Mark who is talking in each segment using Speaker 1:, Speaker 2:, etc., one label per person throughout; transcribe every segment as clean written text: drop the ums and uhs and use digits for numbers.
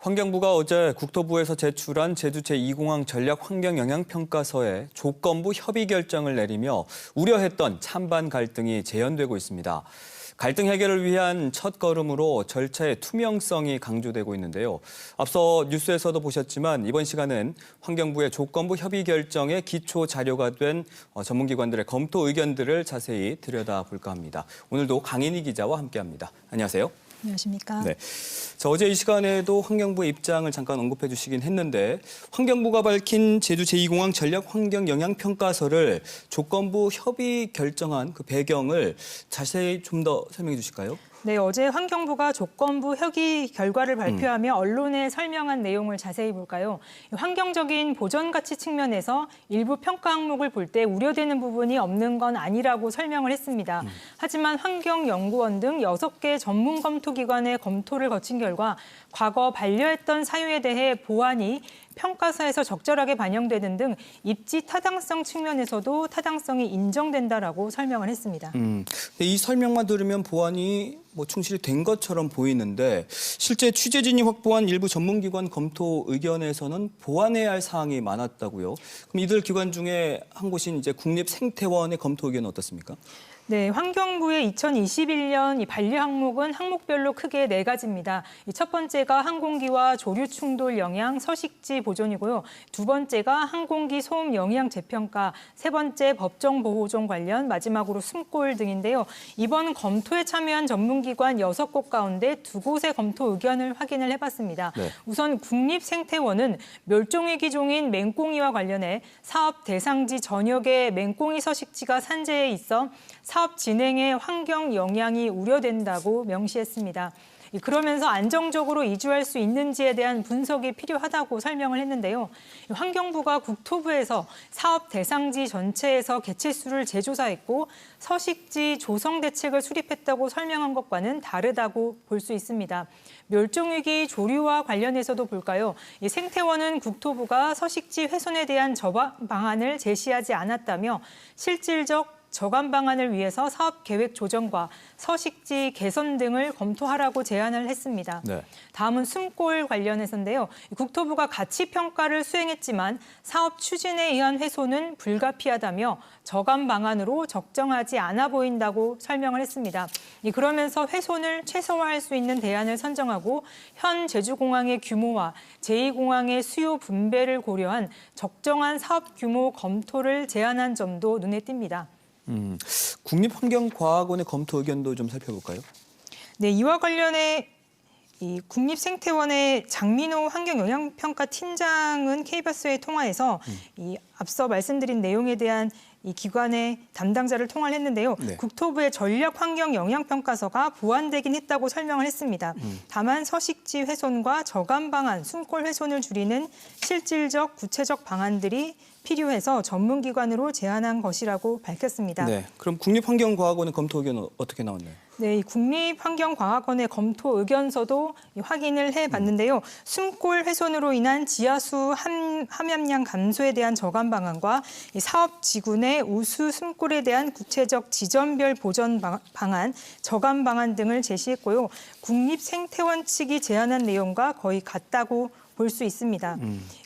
Speaker 1: 환경부가 어제 국토부에서 제출한 제주 제2공항 전략 환경 영향 평가서에 조건부 협의 결정을 내리며 우려했던 찬반 갈등이 재현되고 있습니다. 갈등 해결을 위한 첫 걸음으로 절차의 투명성이 강조되고 있는데요. 앞서 뉴스에서도 보셨지만 이번 시간은 환경부의 조건부 협의 결정에 기초 자료가 된 전문기관들의 검토 의견들을 자세히 들여다볼까 합니다. 오늘도 강인희 기자와 함께합니다. 안녕하세요.
Speaker 2: 안녕하십니까.
Speaker 1: 네. 자, 어제 이 시간에도 환경부의 입장을 잠깐 언급해 주시긴 했는데 환경부가 밝힌 제주 제2공항 전략 환경 영향 평가서를 조건부 협의 결정한 그 배경을 자세히 좀 더 설명해 주실까요?
Speaker 2: 네, 어제 환경부가 조건부 협의 결과를 발표하며 언론에 설명한 내용을 자세히 볼까요? 환경적인 보전 가치 측면에서 일부 평가 항목을 볼 때 우려되는 부분이 없는 건 아니라고 설명을 했습니다. 하지만 환경연구원 등 6개 전문 검토기관의 검토를 거친 결과 과거 반려했던 사유에 대해 보완이 평가서에서 적절하게 반영되는 등 입지 타당성 측면에서도 타당성이 인정된다라고 설명을 했습니다.
Speaker 1: 이 설명만 들으면 보완이 충실히 된 것처럼 보이는데 실제 취재진이 확보한 일부 전문기관 검토 의견에서는 보완해야 할 사항이 많았다고요. 그럼 이들 기관 중에 한 곳인 이제 국립생태원의 검토 의견은 어떻습니까?
Speaker 2: 네, 환경부의 2021년 이 반려 항목은 항목별로 크게 4가지입니다. 첫 번째가 항공기와 조류 충돌 영향, 서식지 보존이고요. 두 번째가 항공기 소음 영향 재평가, 세 번째 법정 보호종 관련, 마지막으로 숨골 등인데요. 이번 검토에 참여한 전문기관 6곳 가운데 2곳의 검토 의견을 확인을 해봤습니다.
Speaker 1: 네.
Speaker 2: 우선 국립생태원은 멸종위기 종인 맹꽁이와 관련해 사업 대상지 전역에 맹꽁이 서식지가 산재해 있어 사업 진행에 환경 영향이 우려된다고 명시했습니다. 그러면서 안정적으로 이주할 수 있는지에 대한 분석이 필요하다고 설명을 했는데요. 환경부가 국토부에서 사업 대상지 전체에서 개체수를 재조사했고 서식지 조성 대책을 수립했다고 설명한 것과는 다르다고 볼 수 있습니다. 멸종위기 조류와 관련해서도 볼까요? 이 생태원은 국토부가 서식지 훼손에 대한 저감 방안을 제시하지 않았다며 실질적 저감 방안을 위해서 사업 계획 조정과 서식지 개선 등을 검토하라고 제안을 했습니다.
Speaker 1: 네.
Speaker 2: 다음은 숨골 관련해서인데요. 국토부가 가치 평가를 수행했지만 사업 추진에 의한 훼손은 불가피하다며 저감 방안으로 적정하지 않아 보인다고 설명을 했습니다. 그러면서 훼손을 최소화할 수 있는 대안을 선정하고 현 제주공항의 규모와 제2공항의 수요 분배를 고려한 적정한 사업 규모 검토를 제안한 점도 눈에 띕니다.
Speaker 1: 국립환경과학원의 검토 의견도 좀 살펴볼까요?
Speaker 2: 네, 이와 관련해 이 국립생태원의 장민호 환경영향평가 팀장은 KBS의 통화에서 이 앞서 말씀드린 내용에 대한 이 기관의 담당자를 통화를 했는데요.
Speaker 1: 네.
Speaker 2: 국토부의 전략 환경 영향 평가서가 보완되긴 했다고 설명을 했습니다. 다만 서식지 훼손과 저감 방안, 숨골 훼손을 줄이는 실질적 구체적 방안들이 필요해서 전문기관으로 제안한 것이라고 밝혔습니다.
Speaker 1: 네. 그럼 국립환경과학원의 검토 의견은 어떻게 나왔나요?
Speaker 2: 네, 이 국립환경과학원의 검토 의견서도 확인을 해봤는데요. 숨골 훼손으로 인한 지하수 함유량 감소에 대한 저감 방안과 이 사업 지구내 우수 숨골에 대한 구체적 지점별 보전 방안, 저감 방안 등을 제시했고요. 국립생태원 측이 제안한 내용과 거의 같다고 볼 수 있습니다.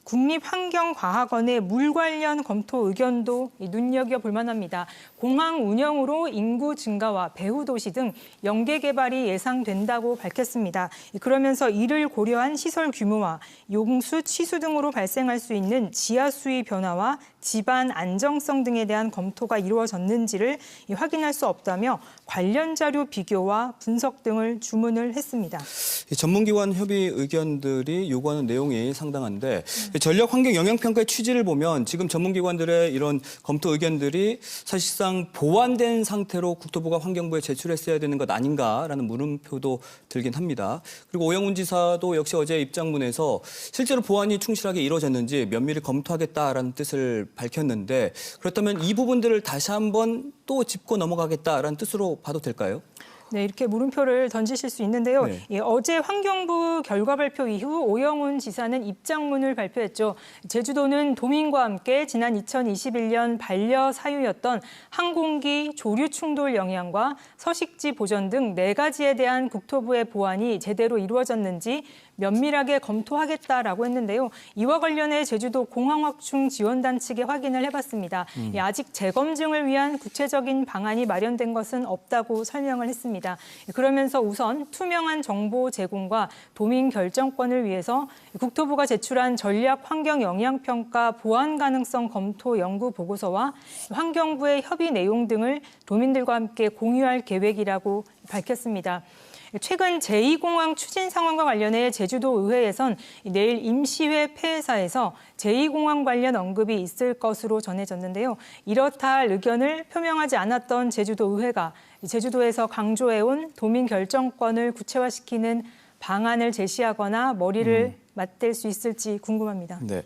Speaker 2: 국립환경과학원의 물 관련 검토 의견도 눈여겨볼 만합니다. 공항 운영으로 인구 증가와 배후 도시 등 연계 개발이 예상된다고 밝혔습니다. 그러면서 이를 고려한 시설 규모와 용수, 취수 등으로 발생할 수 있는 지하 수위 변화와 지반 안정성 등에 대한 검토가 이루어졌는지를 확인할 수 없다며 관련 자료 비교와 분석 등을 주문을 했습니다.
Speaker 1: 전문기관 협의 의견들이 요구하는 내용이 상당한데 전략 환경 영향 평가의 취지를 보면 지금 전문기관들의 이런 검토 의견들이 사실상 보완된 상태로 국토부가 환경부에 제출했어야 되는 것 아닌가라는 물음표도 들긴 합니다. 그리고 오영훈 지사도 역시 어제 입장문에서 실제로 보완이 충실하게 이루어졌는지 면밀히 검토하겠다라는 뜻을 밝혔는데 그렇다면 이 부분들을 다시 한번 또 짚고 넘어가겠다라는 뜻으로 봐도 될까요?
Speaker 2: 네, 이렇게 물음표를 던지실 수 있는데요.
Speaker 1: 네.
Speaker 2: 어제 환경부 결과 발표 이후 오영훈 지사는 입장문을 발표했죠. 제주도는 도민과 함께 지난 2021년 반려 사유였던 항공기 조류 충돌 영향과 서식지 보전 등 4가지에 대한 국토부의 보완이 제대로 이루어졌는지 면밀하게 검토하겠다라고 했는데요. 이와 관련해 제주도 공항확충 지원단 측에 확인을 해봤습니다. 아직 재검증을 위한 구체적인 방안이 마련된 것은 없다고 설명을 했습니다. 그러면서 우선 투명한 정보 제공과 도민 결정권을 위해서 국토부가 제출한 전략 환경 영향평가 보완 가능성 검토 연구 보고서와 환경부의 협의 내용 등을 도민들과 함께 공유할 계획이라고 밝혔습니다. 최근 제2공항 추진 상황과 관련해 제주도 의회에선 내일 임시회 폐회사에서 제2공항 관련 언급이 있을 것으로 전해졌는데요. 이렇다 할 의견을 표명하지 않았던 제주도 의회가 제주도에서 강조해온 도민 결정권을 구체화시키는 방안을 제시하거나 머리를 맞댈 수 있을지 궁금합니다.
Speaker 1: 네.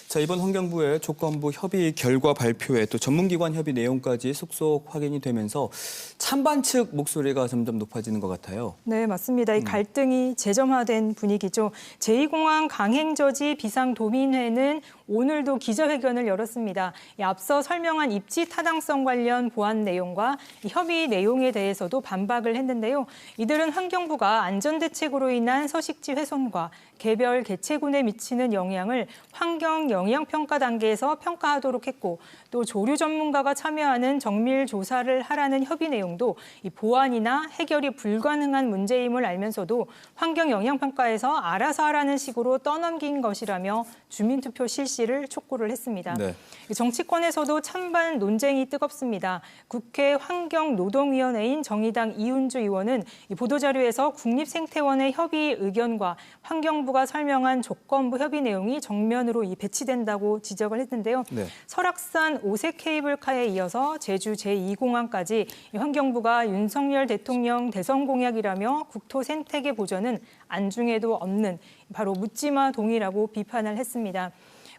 Speaker 1: 자, 이번 환경부의 조건부 협의 결과 발표에 또 전문기관 협의 내용까지 속속 확인이 되면서 찬반 측 목소리가 점점 높아지는 것 같아요.
Speaker 2: 네, 맞습니다. 이 갈등이 재점화된 분위기죠. 제2공항 강행저지 비상도민회는 오늘도 기자회견을 열었습니다. 앞서 설명한 입지 타당성 관련 보완 내용과 협의 내용에 대해서도 반박을 했는데요. 이들은 환경부가 안전대책으로 인한 서식지 훼손과 개별 개체군에 미치는 영향을 환경 영향평가 단계에서 평가하도록 했고 또 조류 전문가가 참여하는 정밀 조사를 하라는 협의 내용도 이 보완이나 해결이 불가능한 문제임을 알면서도 환경 영향평가에서 알아서 하라는 식으로 떠넘긴 것이라며 주민투표 실시를 촉구를 했습니다.
Speaker 1: 네.
Speaker 2: 정치권에서도 찬반 논쟁이 뜨겁습니다. 국회 환경노동위원회인 정의당 이훈주 의원은 이 보도자료에서 국립생태원의 협의 의견과 환경부가 설명한 조건부 협의 내용이 정면으로 배치된다고 지적을 했는데요.
Speaker 1: 네.
Speaker 2: 설악산 오색 케이블카에 이어서 제주 제2공항까지 환경부가 윤석열 대통령 대선 공약이라며 국토 생태계 보전은 안중에도 없는 바로 묻지마 동의라고 비판을 했습니다.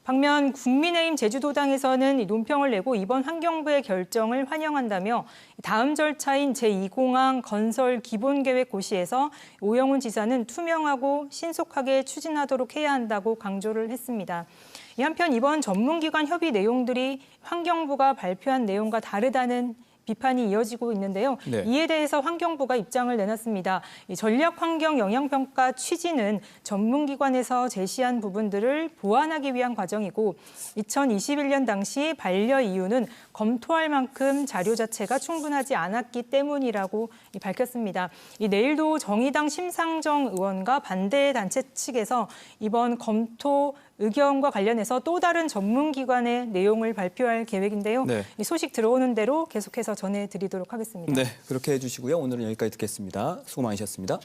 Speaker 2: 반면 국민의힘 제주도당에서는 논평을 내고 이번 환경부의 결정을 환영한다며 다음 절차인 제2공항 건설 기본계획 고시에서 오영훈 지사는 투명하고 신속하게 추진하도록 해야 한다고 강조를 했습니다. 한편 이번 전문기관 협의 내용들이 환경부가 발표한 내용과 다르다는 비판이 이어지고 있는데요.
Speaker 1: 네.
Speaker 2: 이에 대해서 환경부가 입장을 내놨습니다. 이 전략 환경 영향평가 취지는 전문기관에서 제시한 부분들을 보완하기 위한 과정이고 2021년 당시 반려 이유는 검토할 만큼 자료 자체가 충분하지 않았기 때문이라고 밝혔습니다. 내일도 정의당 심상정 의원과 반대 단체 측에서 이번 검토 의견과 관련해서 또 다른 전문기관의 내용을 발표할 계획인데요.
Speaker 1: 네.
Speaker 2: 이 소식 들어오는 대로 계속해서 전해드리도록 하겠습니다.
Speaker 1: 네, 그렇게 해주시고요. 오늘은 여기까지 듣겠습니다. 수고 많으셨습니다.